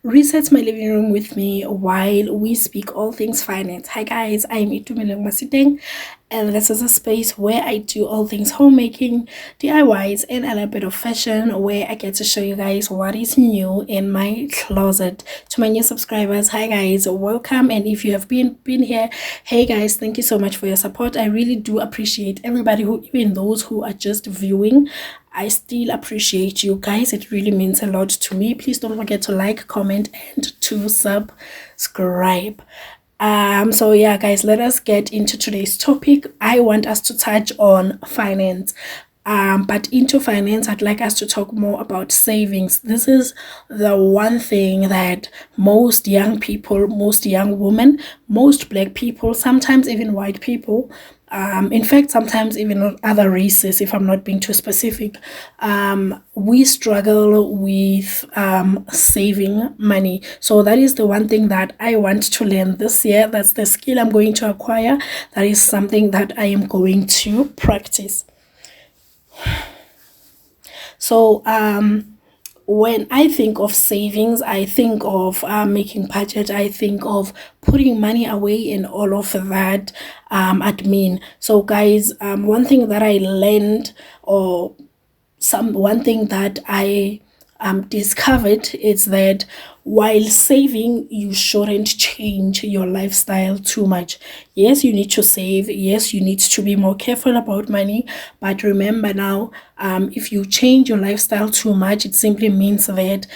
Reset my living room with me while we speak all things finance. Hi guys, I'm Vlogmas, and this is a space where I do all things homemaking, DIYs, and a little bit of fashion, where I get to show you guys what is new in my closet. To my new subscribers, hi guys, welcome. And if you have been here, hey guys, thank you so much for your support. I really do appreciate everybody, who even those who are just viewing. I still appreciate you guys. It really means a lot to me. Please don't forget to like, comment, and to subscribe. So yeah, guys, let us get into today's topic. I want us to touch on finance. But into finance, I'd like us to talk more about savings. This is the one thing that most young people, most young women, most black people, sometimes even white people, in fact, sometimes even other races, if I'm not being too specific, we struggle with saving money. So that is the one thing that I want to learn this year. That's the skill I'm going to acquire. That is something that I am going to practice. So when I think of savings, I think of making budget, I think of putting money away and all of that admin. So guys, one thing that I learned, or one thing that I discovered, is that while saving, you shouldn't change your lifestyle too much. Yes, you need to save. Yes, you need to be more careful about money. But remember now, if you change your lifestyle too much, it simply means that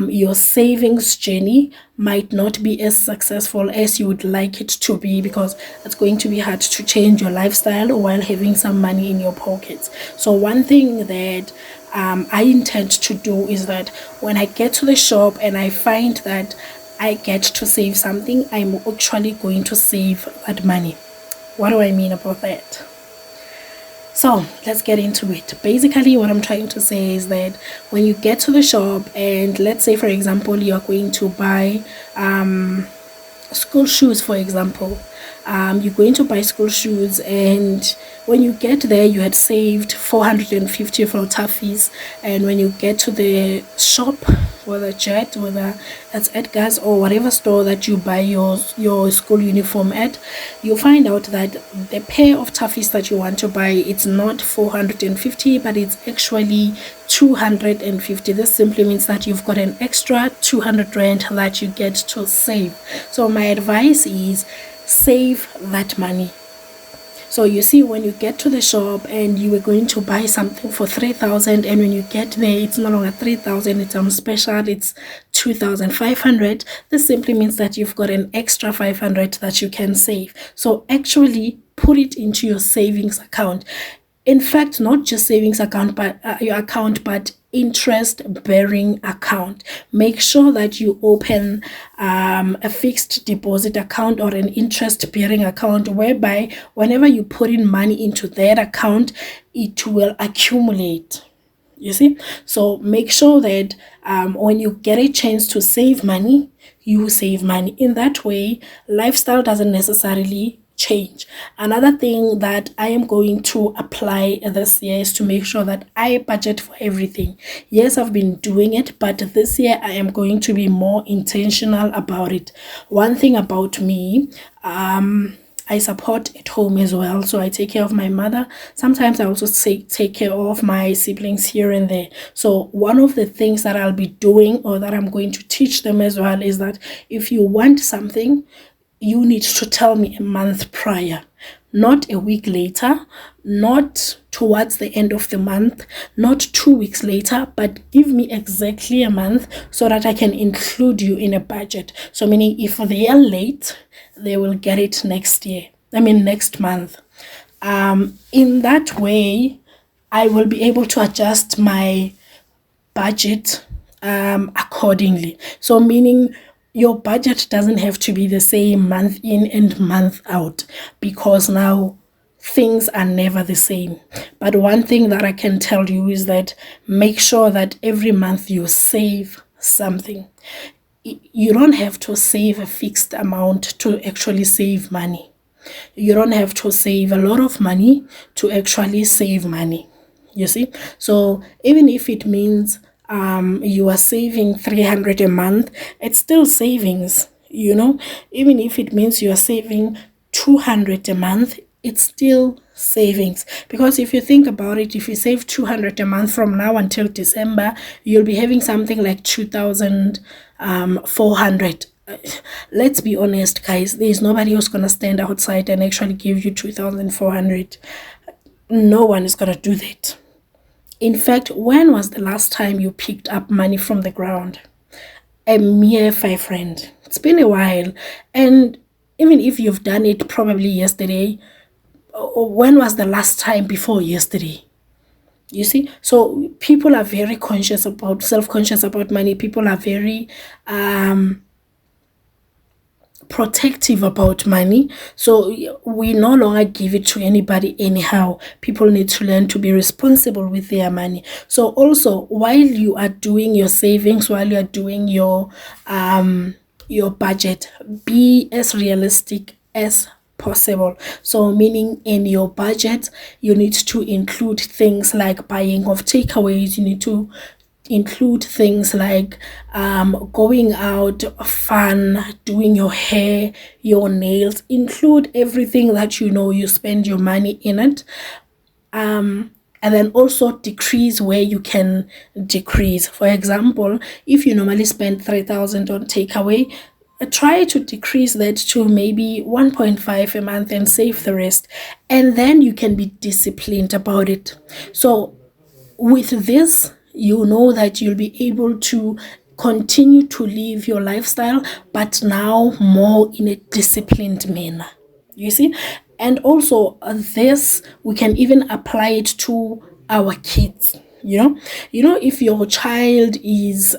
your savings journey might not be as successful as you would like it to be, because it's going to be hard to change your lifestyle while having some money in your pockets. So one thing that I intend to do is that when I get to the shop and I find that I get to save something, I'm actually going to save that money. What do I mean about that? So let's get into it. Basically, what I'm trying to say is that when you get to the shop, and let's say, for example, you're going to buy school shoes, for example. You're going to buy school shoes, and when you get there, you had saved 450 for toughies, and when you get to the shop, whether Jet, whether it's Edgar's or whatever store that you buy your school uniform at, you find out that the pair of toughies that you want to buy, it's not 450, but it's actually 250. This simply means that you've got an extra 200 rand that you get to save. So my advice is save that money. So you see, when you get to the shop and you were going to buy something for 3,000, and when you get there, it's no longer 3,000, it's on special, it's 2,500. This simply means that you've got an extra 500 that you can save. So actually put it into your savings account. In fact, not just savings account, but your account, but interest bearing account. Make sure that you open a fixed deposit account or an interest bearing account, whereby whenever you put in money into that account, it will accumulate. You see, so make sure that when you get a chance to save money, you save money. In that way, lifestyle doesn't necessarily change. Another thing that I am going to apply this year is to make sure that I budget for everything. Yes, I've been doing it, but this year I am going to be more intentional about it. One thing about me, I support at home as well, so I take care of my mother. Sometimes I also take care of my siblings here and there. So one of the things that I'll be doing, or that I'm going to teach them as well, is that if you want something, you need to tell me a month prior, not a week later, not towards the end of the month, not 2 weeks later, but give me exactly a month so that I can include you in a budget. So meaning, if they are late, they will get it next month. In that way, I will be able to adjust my budget accordingly. So meaning, your budget doesn't have to be the same month in and month out, because now things are never the same. But one thing that I can tell you is that make sure that every month you save something. You don't have to save a fixed amount to actually save money. You don't have to save a lot of money to actually save money. You see? So even if it means you are saving 300 a month, it's still savings, you know. Even if it means you are saving 200 a month, it's still savings. Because if you think about it, if you save 200 a month from now until December, you'll be having something like 2,400. Let's be honest, guys, there's nobody who's gonna stand outside and actually give you 2,400. No one is gonna do that. In fact, when was the last time you picked up money from the ground? A mere 5 rand. It's been a while. And even if you've done it probably yesterday, when was the last time before yesterday? You see, so people are very conscious about, self-conscious about money. People are very protective about money, so we no longer give it to anybody anyhow. People need to learn to be responsible with their money. So also, while you are doing your savings, while you are doing your budget, be as realistic as possible. So meaning, in your budget you need to include things like buying of takeaways. You need to include things like going out, fun, doing your hair, your nails. Include everything that you know you spend your money in it. And then also decrease where you can decrease. For example, if you normally spend 3,000 on takeaway, try to decrease that to maybe 1.5 a month and save the rest. And then you can be disciplined about it. So with this, you know that you'll be able to continue to live your lifestyle, but now more in a disciplined manner. You see? And also, this, we can even apply it to our kids. If your child is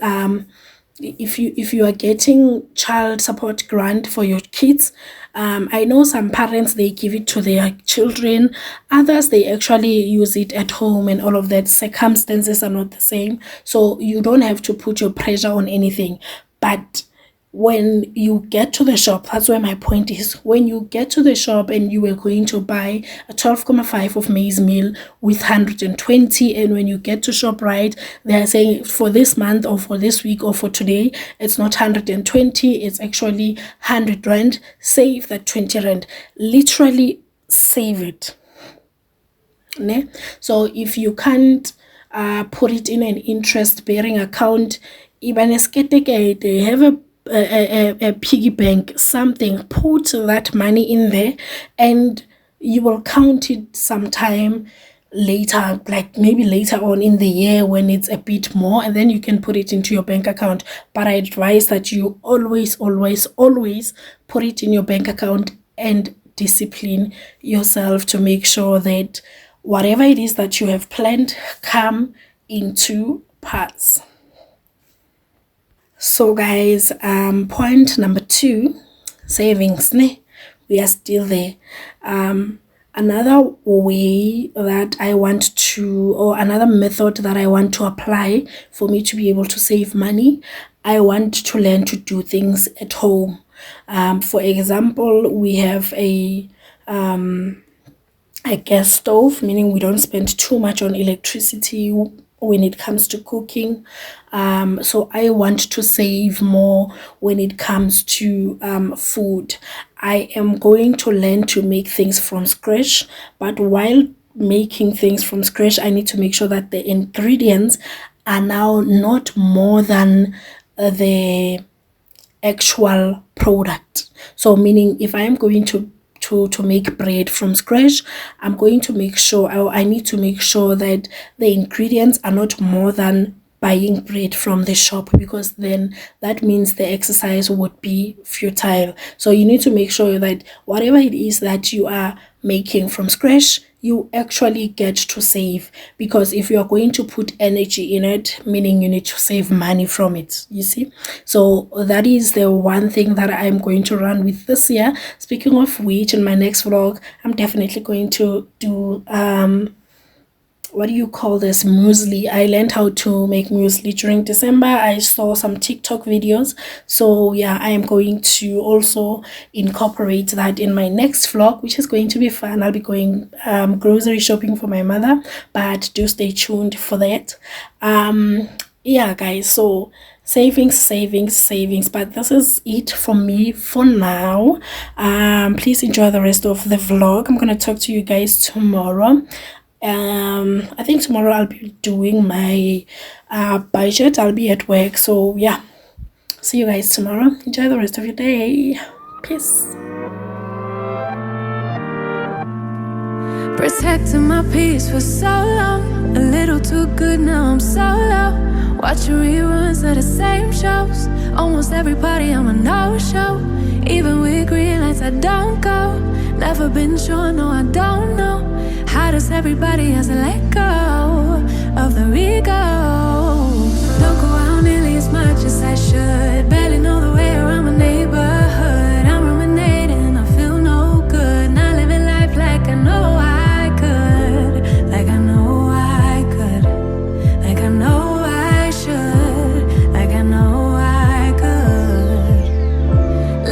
if you are getting child support grant for your kids, I know some parents, they give it to their children, others they actually use it at home, and all of that. Circumstances are not the same, so you don't have to put your pressure on anything. But when you get to the shop, that's where my point is. When you get to the shop and you are going to buy a 12,5 of maize meal with 120, and when you get to ShopRite, they are saying for this month or for this week or for today, it's not 120, it's actually 100 rand. Save that 20 rand. Literally save it. Ne? So if you can't put it in an interest-bearing account, even they have a piggy bank, something. Put that money in there, and you will count it sometime later, like maybe later on in the year when it's a bit more, and then you can put it into your bank account. But I advise that you always put it in your bank account and discipline yourself to make sure that whatever it is that you have planned come into pass. So guys, point number 2, savings. We are still there. Another way that I want to, or another method that I want to apply for me to be able to save money, I want to learn to do things at home. For example, we have a gas stove, meaning we don't spend too much on electricity when it comes to cooking. So I want to save more when it comes to food. I am going to learn to make things from scratch, but while making things from scratch, I need to make sure that the ingredients are now not more than the actual product. So meaning, if I am going to make bread from scratch, I'm going to make sure, I need to make sure that the ingredients are not more than buying bread from the shop, because then that means the exercise would be futile. So you need to make sure that whatever it is that you are making from scratch, you actually get to save. Because if you are going to put energy in it, meaning you need to save money from it, you see. So that is the one thing that I'm going to run with this year. Speaking of which, in my next vlog, I'm definitely going to do what do you call this, muesli. I learned how to make muesli during December. I saw some TikTok videos, so yeah, I am going to also incorporate that in my next vlog, which is going to be fun. I'll be going grocery shopping for my mother, but do stay tuned for that. yeah, guys, so savings, but this is it from me for now. Please enjoy the rest of the vlog. I'm gonna talk to you guys tomorrow. I think tomorrow I'll be doing my budget. I'll be at work, so yeah, see you guys tomorrow. Enjoy the rest of your day. Peace. Protecting my peace for so long, a little too good, now I'm solo. Watching reruns of the same shows. Almost every party I'm a no-show. Even with green lights I don't go. Never been sure, no I don't know. How does everybody else let go of the ego? Don't go out nearly as much as I should. Barely know the way around my neighborhood. I'm ruminating, I feel no good. Not living life like I know I could. Like I know I could. Like I know I should. Like I know I could.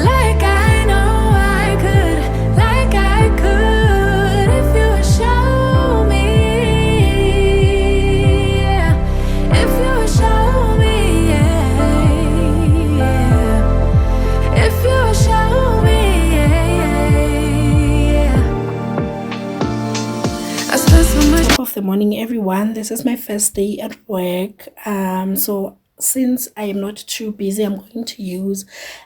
Like I know I could. Like I could. If you would show me, yeah. If you would show me, yeah. If you would show me, yeah. I spent so much Top of the morning, everyone. This is my first day at work. So since I am not too busy, I'm going to use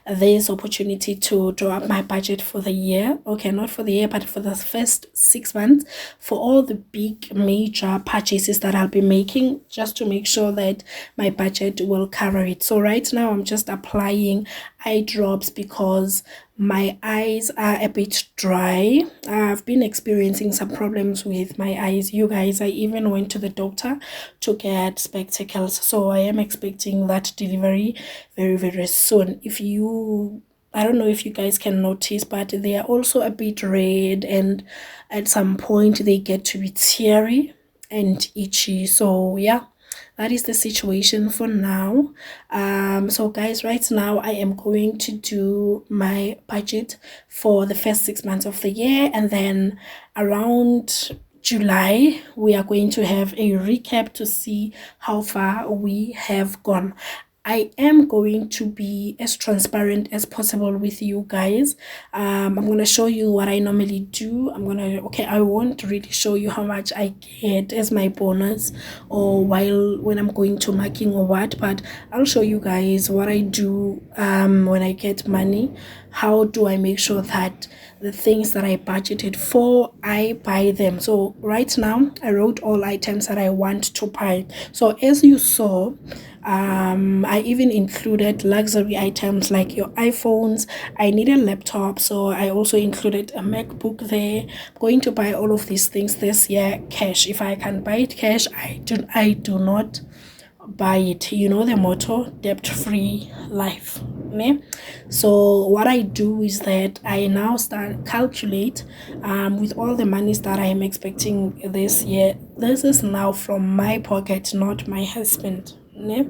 this opportunity to draw up my budget for the year. Okay, not for the year, but for the first 6 months, for all the big major purchases that I'll be making, just to make sure that my budget will cover it. So right now I'm just applying eye drops because my eyes are a bit dry. I've been experiencing some problems with my eyes, you guys. I even went to the doctor to get spectacles, so I am expecting that delivery very, very soon. I don't know if you guys can notice, but they are also a bit red, and at some point they get to be teary and itchy. So yeah, that is the situation for now. So guys, right now I am going to do my budget for the first 6 months of the year, and then around July we are going to have a recap to see how far we have gone. I am going to be as transparent as possible with you guys. I'm going to show you what I normally do. I won't really show you how much I get as my bonus or when I'm going to marking or what, but I'll show you guys what I do when I get money. How do I make sure that the things that I budgeted for, I buy them? So right now I wrote all items that I want to buy. So as you saw, I even included luxury items like your iPhones. I need a laptop, so I also included a MacBook there. I'm going to buy all of these things this year cash. If I can buy it cash, I do not buy it. You know the motto, debt-free life, né? So what I do is that I now start calculate with all the monies that I am expecting this year. This is now from my pocket, not my husband, né?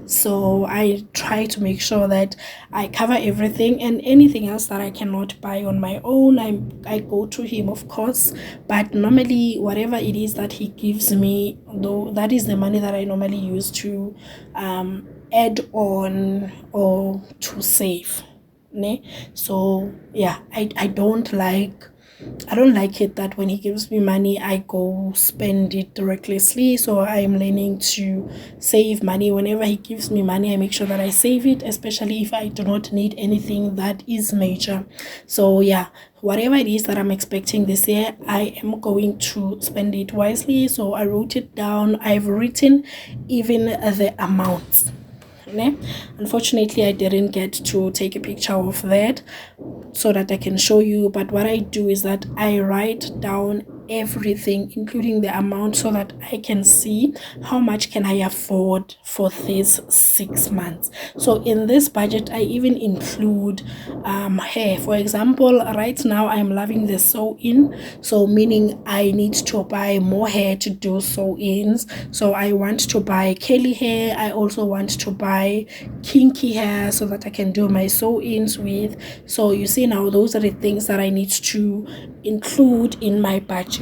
So I try to make sure that I cover everything, and anything else that I cannot buy on my own, I go to him, of course. But normally whatever it is that he gives me, though, that is the money that I normally use to add on or to save, né? So yeah, I don't like it that when he gives me money I go spend it recklessly. So I am learning to save money. Whenever he gives me money, I make sure that I save it, especially if I do not need anything that is major. So yeah, whatever it is that I'm expecting this year, I am going to spend it wisely. So I wrote it down. I've written even the amounts. Unfortunately, I didn't get to take a picture of that so that I can show you, but what I do is that I write down everything, including the amount, so that I can see how much can I afford for this 6 months. So in this budget I even include hair. For example, right now I'm loving the sew-in, so meaning I need to buy more hair to do sew-ins. So I want to buy curly hair. I also want to buy kinky hair so that I can do my sew-ins with. So you see, now those are the things that I need to include in my budget.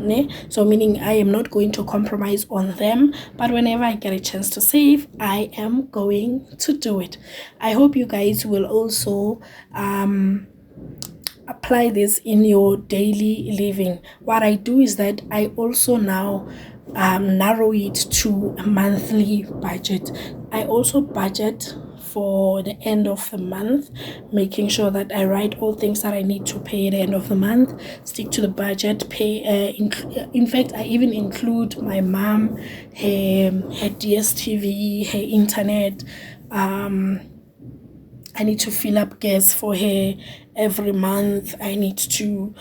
ne? So meaning I am not going to compromise on them, but whenever I get a chance to save, I am going to do it. I hope you guys will also apply this in your daily living. What I do is that I also now narrow it to a monthly budget. I also budget for the end of the month, making sure that I write all things that I need to pay at the end of the month, stick to the budget, pay. In fact, I even include my mom, her DSTV, her internet. I need to fill up gas for her every month. I need to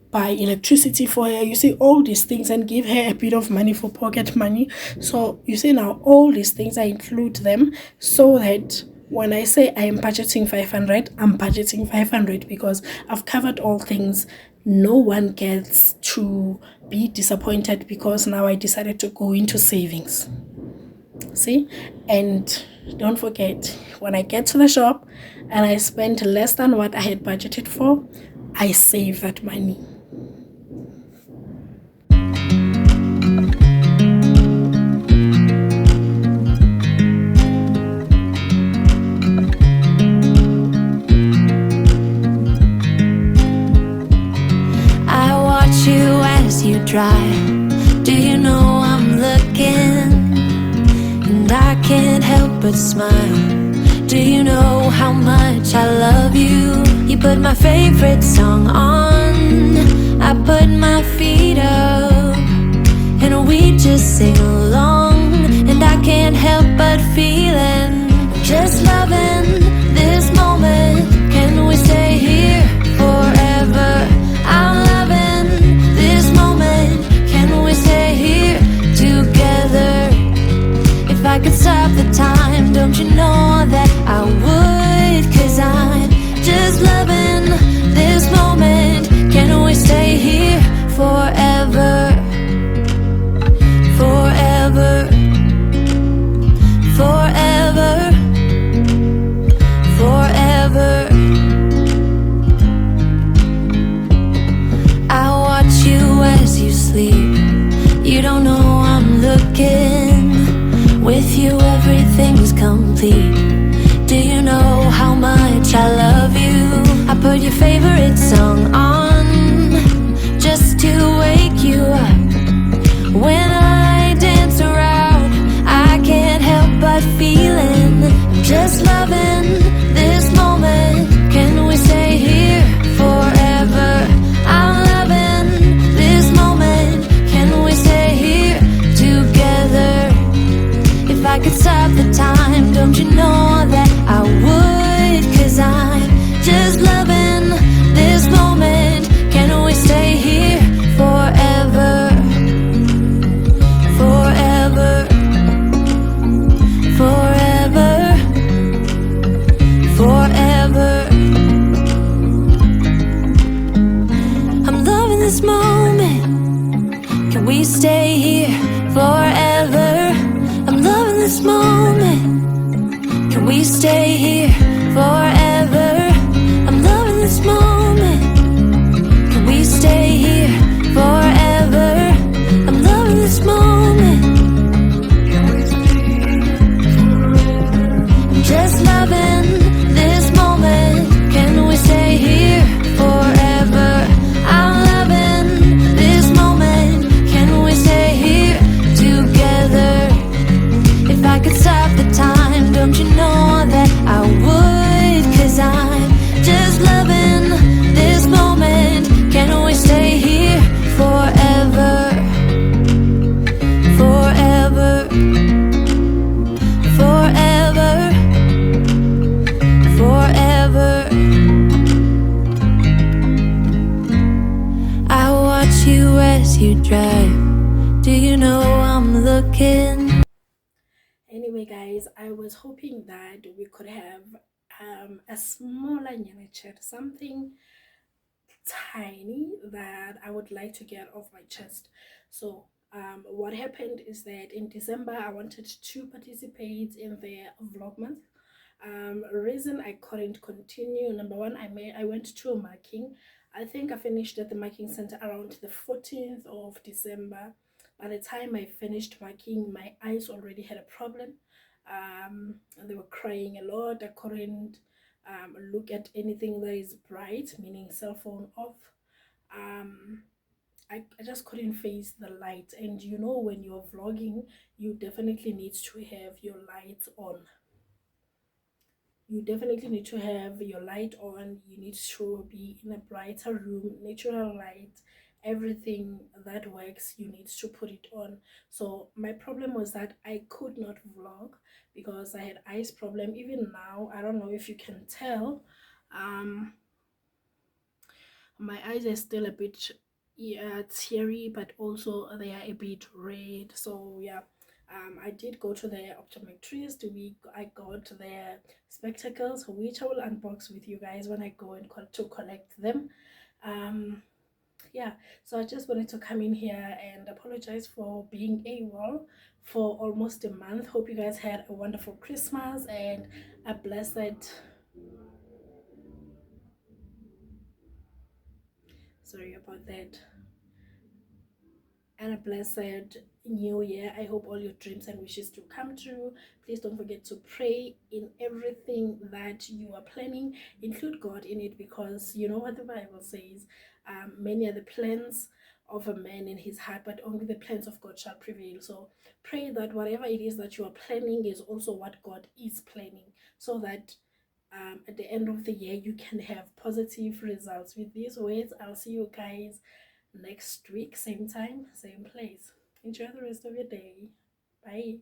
buy electricity for her. You see, all these things, and give her a bit of money for pocket money. So you see, now all these things, I include them so that when I say I am budgeting 500, I'm budgeting 500 because I've covered all things. No one gets to be disappointed because now I decided to go into savings. See? And don't forget, when I get to the shop and I spend less than what I had budgeted for, I save that money. I watch you as you drive. Do you know I'm looking? And I can't help but smile. Do you know how much I love you? You put my favorite song on, I put my feet up, and we just sing along. And I can't help but feeling, just loving this moment. Can we stay here forever? I'm loving this moment. Can we stay here together? If I could stop the time, don't you know that I would? 'Cause I'm just loving this moment. Can we stay here forever? Forever. Forever. Forever. I watch you as you sleep. You don't know I'm looking. With you everything's complete. Do you know how much I love you? I put your favorite song on just to wake you up. When I dance around, I can't help but feeling, just loving this moment. Can we stay here forever? I'm loving this moment. Can we stay here together? If I could stop the time, don't you know that I would? 'Cause I'm just loving this moment. Can we stay here forever? Forever. Forever. Forever. I'm loving this moment. Can we stay here forever? I'm loving this moment. Can we stay here forever? I'm loving this moment. Can we stay here forever? I'm loving this moment. I'm just loving this moment. Can we stay here forever? I'm loving this moment. Can we stay here together? If I could stop the time, don't you know that I would? 'Cause I'm just loving this moment. Can we stay here forever? Forever. Forever. Forever. I watch you as you drive. Do you know I'm looking? Anyway, guys, I was hoping that we could have a smaller nyana chat, something tiny that I would like to get off my chest. So what happened is that in December I wanted to participate in the Vlogmas. Reason I couldn't continue, number one, I went to marking. I think I finished at the marking center around the 14th of December. By the time I finished marking, my eyes already had a problem. They were crying a lot. I couldn't look at anything that is bright, meaning cell phone off. I just couldn't face the light. And you know, when you're vlogging, you definitely need to have your lights on. You definitely need to have your light on. You need to be in a brighter room, natural light, everything that works, you need to put it on. So my problem was that I could not vlog because I had eyes problem. Even now, I don't know if you can tell, my eyes are still a bit, yeah, teary, but also they are a bit red. So yeah, I did go to the optometrist. I got their spectacles, which I will unbox with you guys when I go and to collect them. Yeah, so I just wanted to come in here and apologize for being AWOL for almost a month. Hope you guys had a wonderful Christmas and a blessed, sorry about that, and a blessed new year. I hope all your dreams and wishes to come true. Please don't forget to pray in everything that you are planning. Include God in it, because you know what the Bible says, many are the plans of a man in his heart, but only the plans of God shall prevail. So pray that whatever it is that you are planning is also what God is planning, so that at the end of the year you can have positive results. With these words, I'll see you guys next week, same time, same place. Enjoy the rest of your day. Bye.